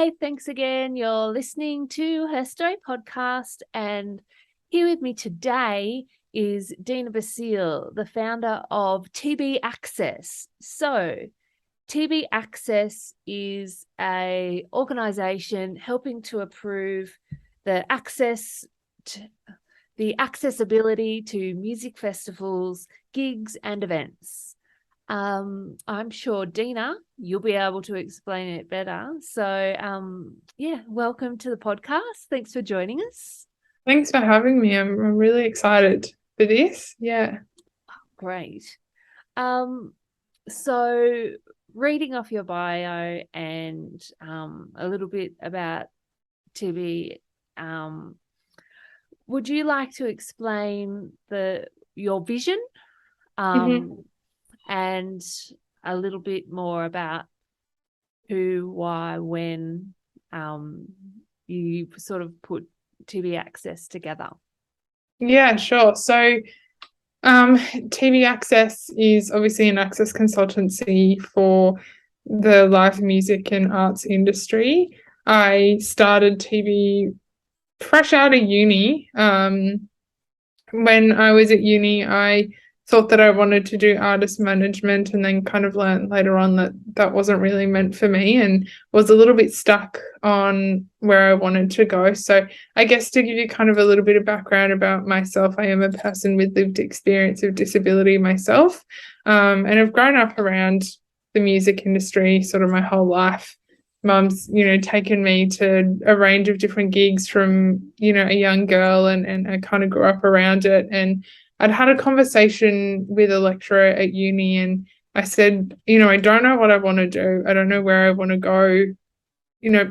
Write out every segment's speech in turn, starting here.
Hi, thanks again. You're listening to Her Story podcast, and here with me today is Dina Bassile, the founder of Tibi Access. So, Tibi Access is a organisation helping to improve the accessibility to music festivals, gigs, and events. I'm sure, Dina, you'll be able to explain it better. So, welcome to the podcast. Thanks for joining us. Thanks for having me. I'm really excited for this. Yeah. Great. Um, so reading off your bio and a little bit about Tibi, would you like to explain your vision hmm and a little bit more about who, why, when you sort of put TV Access together? Yeah, sure. TV Access is obviously an access consultancy for the live music and arts industry. I started TV fresh out of uni. When I was at uni, I thought that I wanted to do artist management and then kind of learned later on that that wasn't really meant for me and was a little bit stuck on where I wanted to go. So, I guess to give you kind of a little bit of background about myself, I am a person with lived experience of disability myself. And I've grown up around the music industry sort of my whole life. Mum's, taken me to a range of different gigs from, a young girl and I kind of grew up around it. And I'd had a conversation with a lecturer at uni and I said, I don't know what I want to do. I don't know where I want to go,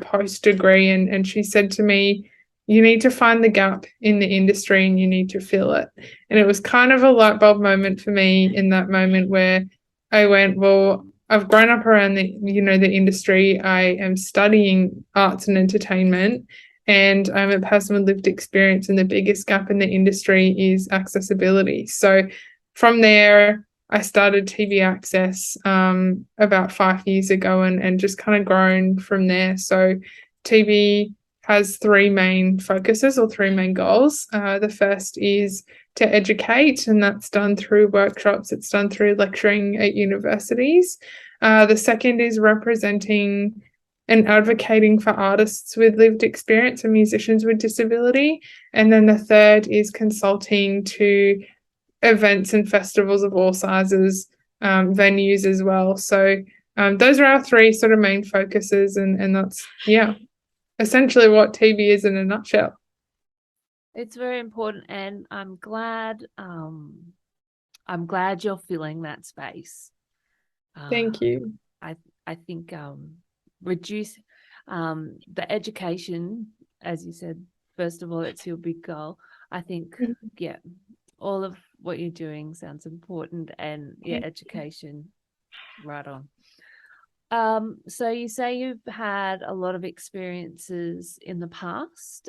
post degree. And she said to me, you need to find the gap in the industry and you need to fill it. And it was kind of a light bulb moment for me in that moment where I went, well, I've grown up around the industry. I am studying arts and entertainment, and I'm a person with lived experience. And the biggest gap in the industry is accessibility. So from there, I started TV Access about 5 years ago, and just kind of grown from there. So TV has three main focuses or three main goals. The first is to educate, and that's done through workshops, it's done through lecturing at universities. The second is representing and advocating for artists with lived experience and musicians with disability. And then the third is consulting to events and festivals of all sizes, venues as well. So those are our three sort of main focuses, and that's, yeah, essentially what TV is in a nutshell. It's very important, and I'm glad you're filling that space. Uh, Thank you. I I think reduce the education, as you said. First of all, it's your big goal. I think, yeah, all of what you're doing sounds important, and yeah, education, right on. So you say you've had a lot of experiences in the past,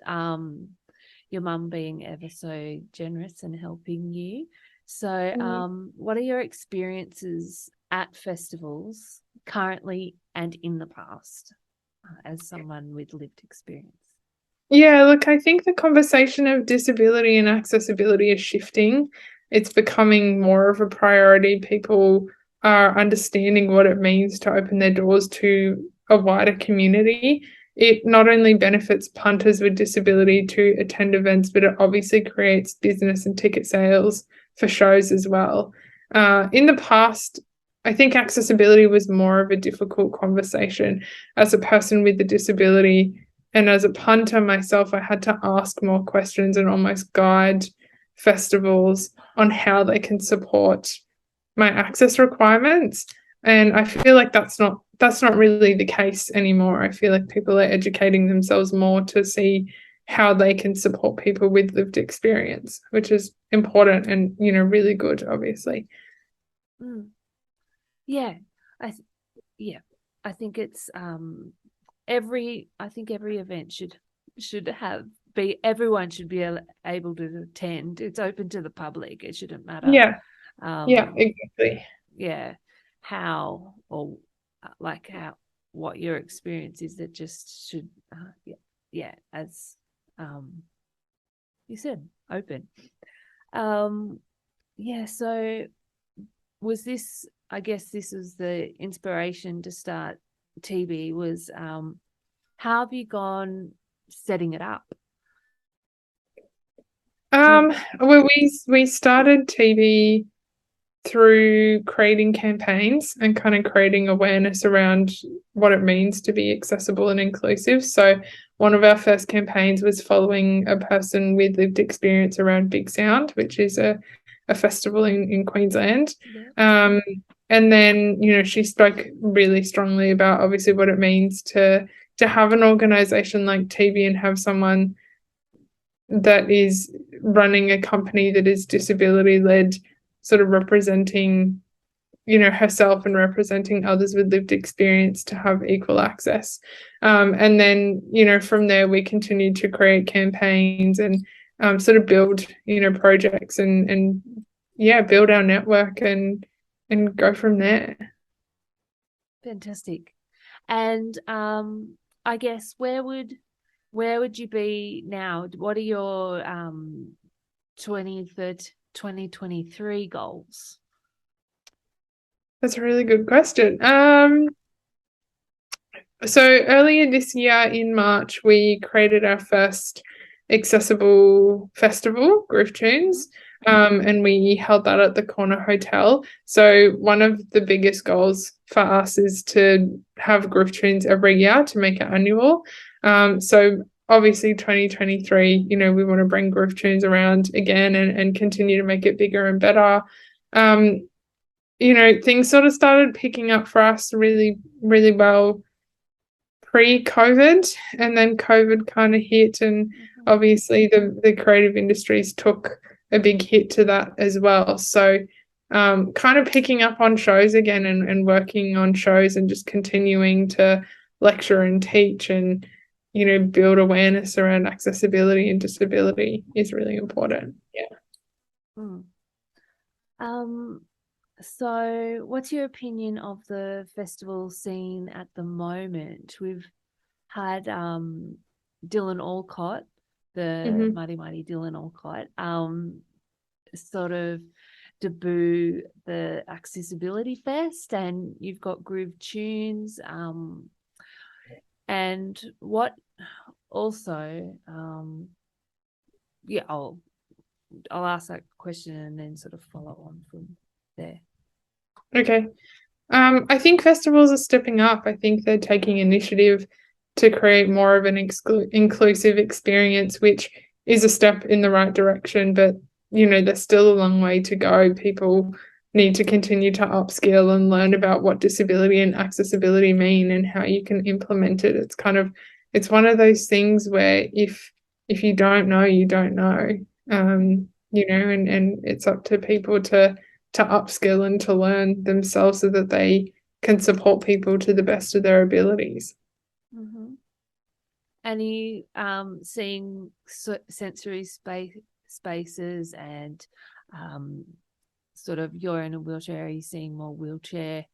your mum being ever so generous and helping you. So, what are your experiences at festivals currently and in the past, as someone with lived experience? Yeah, look, I think the conversation of disability and accessibility is shifting. It's becoming more of a priority. People are understanding what it means to open their doors to a wider community. It not only benefits punters with disability to attend events, but it obviously creates business and ticket sales for shows as well. In the past, I think accessibility was more of a difficult conversation. As a person with a disability, and as a punter myself, I had to ask more questions and almost guide festivals on how they can support my access requirements. And I feel like that's not really the case anymore. I feel like people are educating themselves more to see how they can support people with lived experience, which is important and, really good, obviously. Mm. Yeah, I th- yeah, I think it's every event should have be everyone should be able to attend. It's open to the public. It shouldn't matter Yeah, yeah, um exactly. yeah how or like what your experience is, that just should as you said, open. So was this, I guess this was the inspiration to start Tibi, was how have you gone setting it up? Well, we started TV through creating campaigns and kind of creating awareness around what it means to be accessible and inclusive. So one of our first campaigns was following a person with lived experience around Big Sound, which is a festival in Queensland. Yeah. And then, she spoke really strongly about obviously what it means to have an organization like TV and have someone that is running a company that is disability led, sort of representing herself and representing others with lived experience to have equal access. And then from there we continued to create campaigns and sort of build projects and build our network and go from there. Fantastic. And I guess where would you be now? What are your 2023 goals? That's a really good question. So earlier this year in March, we created our first accessible festival, Groove Tunes, and we held that at the Corner Hotel. So one of the biggest goals for us is to have Groove Tunes every year, to make it annual. So obviously 2023, we want to bring Groove Tunes around again and continue to make it bigger and better. Things sort of started picking up for us really, really well pre-COVID, and then COVID kind of hit, and obviously the creative industries took a big hit to that as well. So kind of picking up on shows again and working on shows and just continuing to lecture and teach and build awareness around accessibility and disability is really important. So what's your opinion of the festival scene at the moment? We've had Dylan Alcott, the mighty Dylan Alcott, sort of debut the Accessibility Fest, and you've got Groove Tunes, and what also I'll ask that question and then sort of follow on from there. Okay. I think festivals are stepping up. I think they're taking initiative to create more of an inclusive experience, which is a step in the right direction. But, there's still a long way to go. People need to continue to upskill and learn about what disability and accessibility mean and how you can implement it. It's one of those things where if you don't know, you don't know, and it's up to people to upskill and to learn themselves so that they can support people to the best of their abilities. And are you seeing sensory spaces and sort of, you're in a wheelchair, are you seeing more wheelchair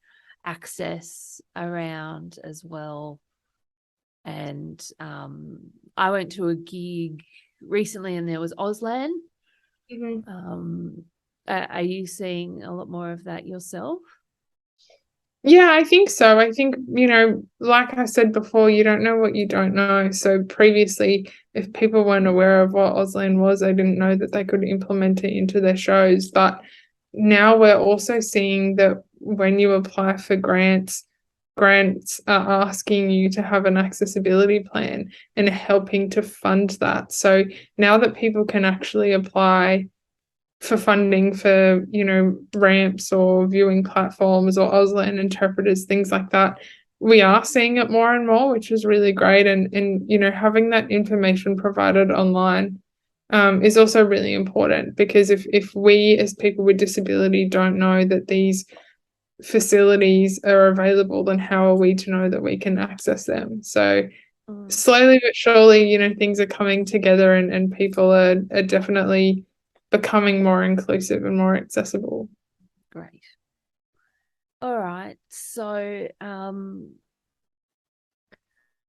access around as well? And I went to a gig recently and there was Auslan. Are you seeing a lot more of that yourself? Yeah, I think so. I think, like I said before, you don't know what you don't know. So previously, if people weren't aware of what Auslan was, they didn't know that they could implement it into their shows. But now we're also seeing that when you apply for grants are asking you to have an accessibility plan and helping to fund that. So now that people can actually apply for funding for, ramps or viewing platforms or Auslan interpreters, things like that, we are seeing it more and more, which is really great. And having that information provided online is also really important, because if we as people with disability don't know that these facilities are available, then how are we to know that we can access them? So slowly but surely, things are coming together and people are definitely becoming more inclusive and more accessible. Great. All right. So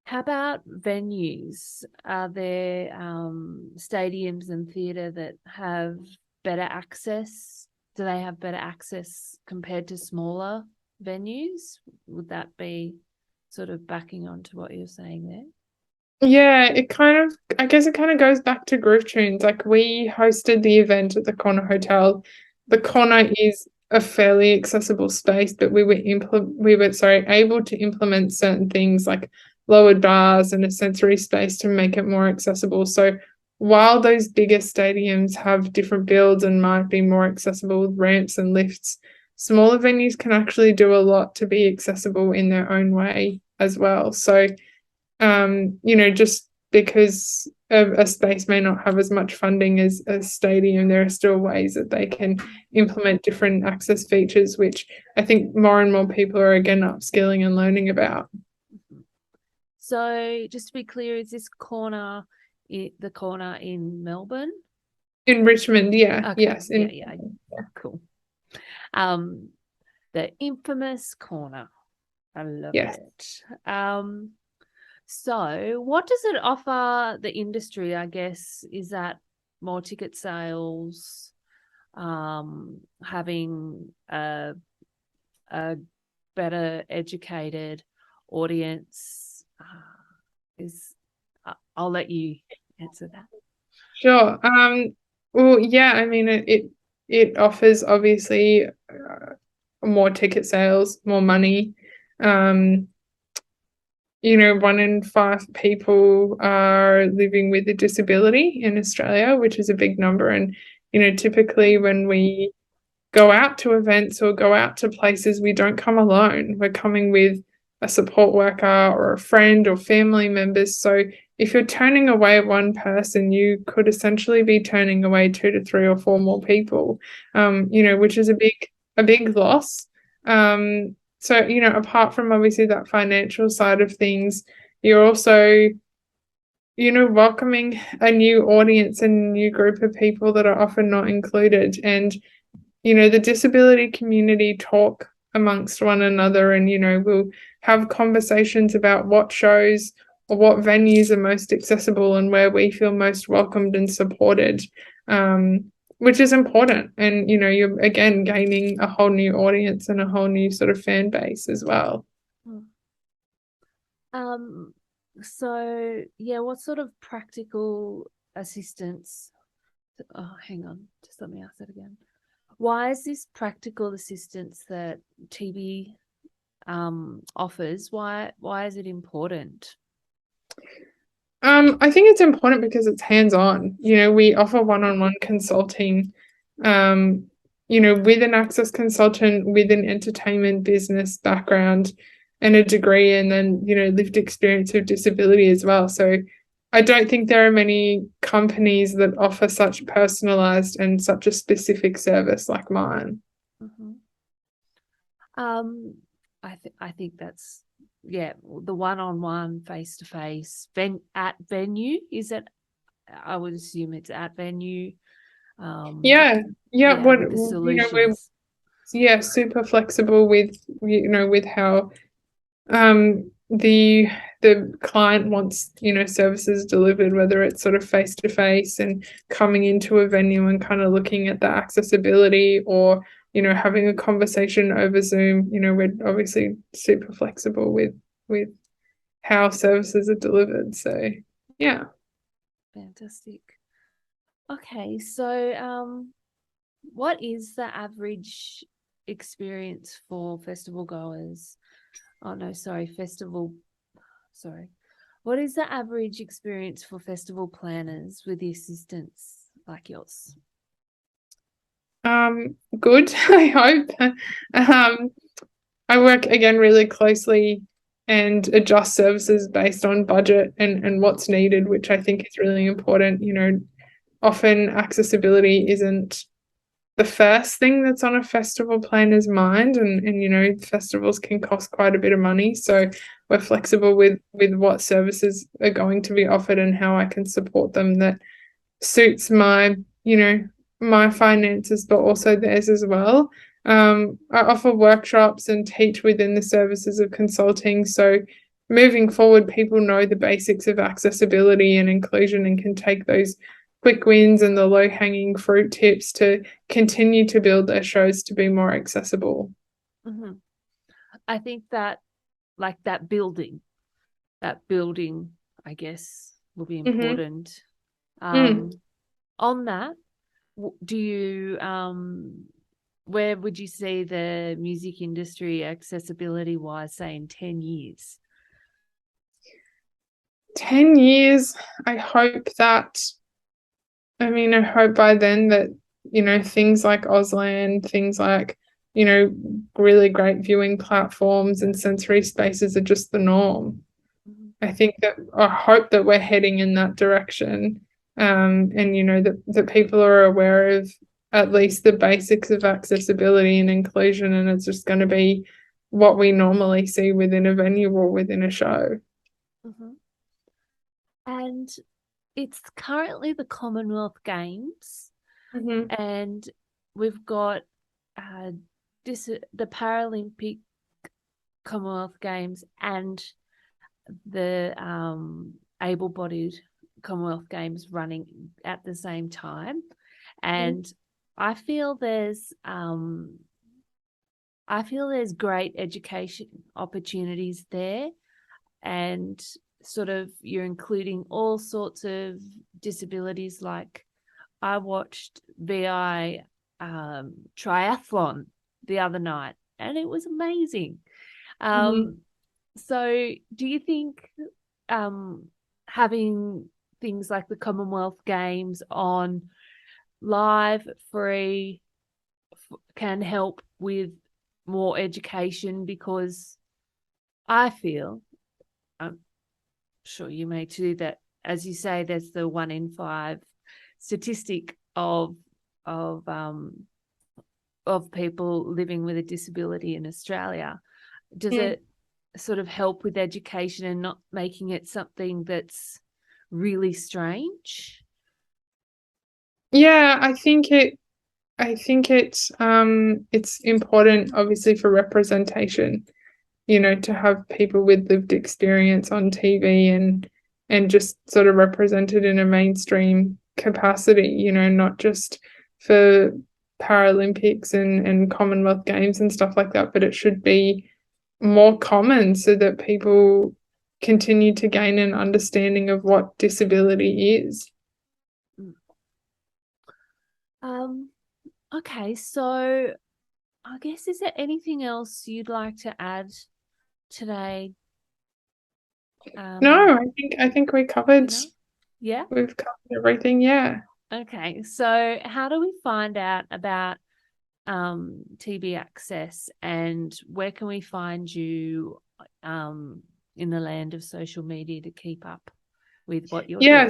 How about venues? Are there stadiums and theatre that have better access? Do they have better access compared to smaller venues? Would that be sort of backing onto what you're saying there? Yeah, I guess it kind of goes back to Groove Tunes. Like we hosted the event at the Corner Hotel. The Corner is a fairly accessible space, but we were able to implement certain things like lowered bars and a sensory space to make it more accessible. So while those bigger stadiums have different builds and might be more accessible with ramps and lifts, smaller venues can actually do a lot to be accessible in their own way as well. So just because a space may not have as much funding as a stadium, there are still ways that they can implement different access features, which I think more and more people are again upskilling and learning about. So just to be clear, is this corner the corner in Melbourne? In Richmond, yeah. Okay. Yes. Yeah. Cool. The infamous corner. I love it. So what does it offer the industry, I guess? Is that more ticket sales, having a better educated audience? I'll let you answer that. Sure. Well, yeah, I mean, it offers obviously more ticket sales, more money. 1 in 5 people are living with a disability in Australia, which is a big number. And, typically when we go out to events or go out to places, we don't come alone. We're coming with a support worker or a friend or family members. So if you're turning away one person, you could essentially be turning away 2 to 3 or 4 more people, which is a big loss. So, apart from obviously that financial side of things, you're also, welcoming a new audience and a new group of people that are often not included. And, the disability community talk amongst one another and, we'll have conversations about what shows or what venues are most accessible and where we feel most welcomed and supported. Which is important. And, you're again gaining a whole new audience and a whole new sort of fan base as well. So yeah, what sort of practical assistance? Oh, hang on, just let me ask that again. Why is this practical assistance that Tibi offers? Why is it important? I think it's important because it's hands-on. We offer one-on-one consulting, with an access consultant with an entertainment business background and a degree, and then, lived experience of disability as well. So I don't think there are many companies that offer such personalized and such a specific service like mine. Mm-hmm. I think that's the one-on-one, face-to-face at venue. Is it? I would assume it's at venue. What with the solutions. We're super flexible with with how the client wants services delivered, whether it's sort of face to face and coming into a venue and kind of looking at the accessibility, or having a conversation over Zoom. We're obviously super flexible with how services are delivered. So yeah. Fantastic. Okay, so what is the average experience for festival goers? Oh no, sorry, What is the average experience for festival planners with the assistance like yours? Good, I hope. I work again really closely and adjust services based on budget and what's needed, which I think is really important. Often accessibility isn't the first thing that's on a festival planner's mind, and festivals can cost quite a bit of money. So we're flexible with what services are going to be offered and how I can support them that suits my finances, but also theirs as well. I offer workshops and teach within the services of consulting. So moving forward, people know the basics of accessibility and inclusion and can take those quick wins and the low-hanging fruit tips to continue to build their shows to be more accessible. Mm-hmm. I think that, like, that building, I guess, will be important. On that, do you where would you see the music industry accessibility wise, say, in 10 years? 10 years, I hope by then that, things like Auslan, things like, really great viewing platforms and sensory spaces are just the norm. I hope that we're heading in that direction. And, that people are aware of at least the basics of accessibility and inclusion, and it's just going to be what we normally see within a venue or within a show. Mm-hmm. And it's currently the Commonwealth Games, and we've got the Paralympic Commonwealth Games and the able-bodied Commonwealth Games running at the same time, and I feel there's great education opportunities there, and sort of you're including all sorts of disabilities. Like, I watched VI triathlon the other night, and it was amazing. So do you think having things like the Commonwealth Games on live, free, can help with more education? Because I feel, I'm sure you may too, that, as you say, there's the 1 in 5 statistic of people living with a disability in Australia. Does it sort of help with education and not making it something that's really strange? Yeah, I think it's important, obviously, for representation, to have people with lived experience on TV and just sort of represented in a mainstream capacity, not just for Paralympics and Commonwealth Games and stuff like that, but it should be more common so that people continue to gain an understanding of what disability is. Okay, so I guess, is there anything else you'd like to add today? No, I think we covered. Yeah. We've covered everything. Yeah. Okay, so how do we find out about TB Access, and where can we find you in the land of social media to keep up with what you're doing?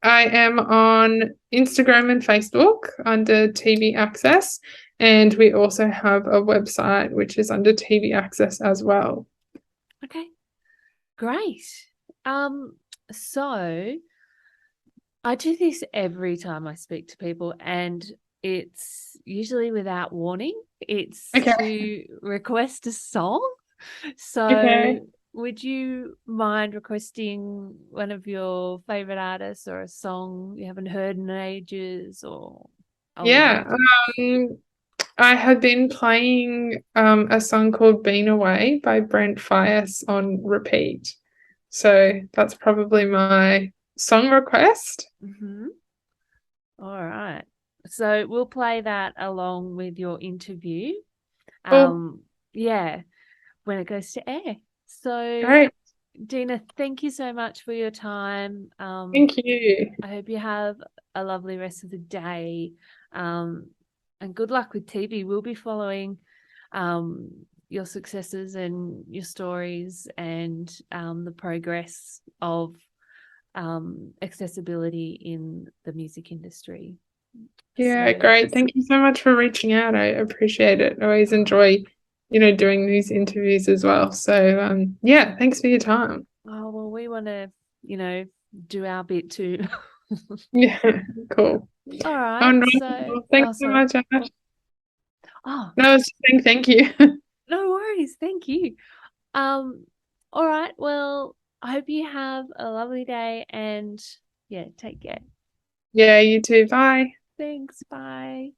I am on Instagram and Facebook under TB Access, and we also have a website which is under TB Access as well. Okay, great. So I do this every time I speak to people, and it's usually without warning. It's to request a song. So would you mind requesting one of your favorite artists or a song you haven't heard in ages? Or I have been playing a song called Been Away by Brent Fias on repeat. So that's probably my song request. All right. So we'll play that along with your interview. Yeah, when it goes to air. So great. Dina, thank you so much for your time. Thank you. I hope you have a lovely rest of the day. And good luck with TV. We'll be following your successes and your stories and the progress of accessibility in the music industry. Yeah, great. Thank you so much for reaching out. I appreciate it. I always enjoy, doing these interviews as well. So, yeah, thanks for your time. Oh, well, we want to, do our bit too. Yeah, cool. All right. Thanks so much, Ash. Oh, no, I was just saying thank you. No worries. Thank you. All right. Well, I hope you have a lovely day and yeah, take care. Yeah, you too. Bye. Thanks. Bye.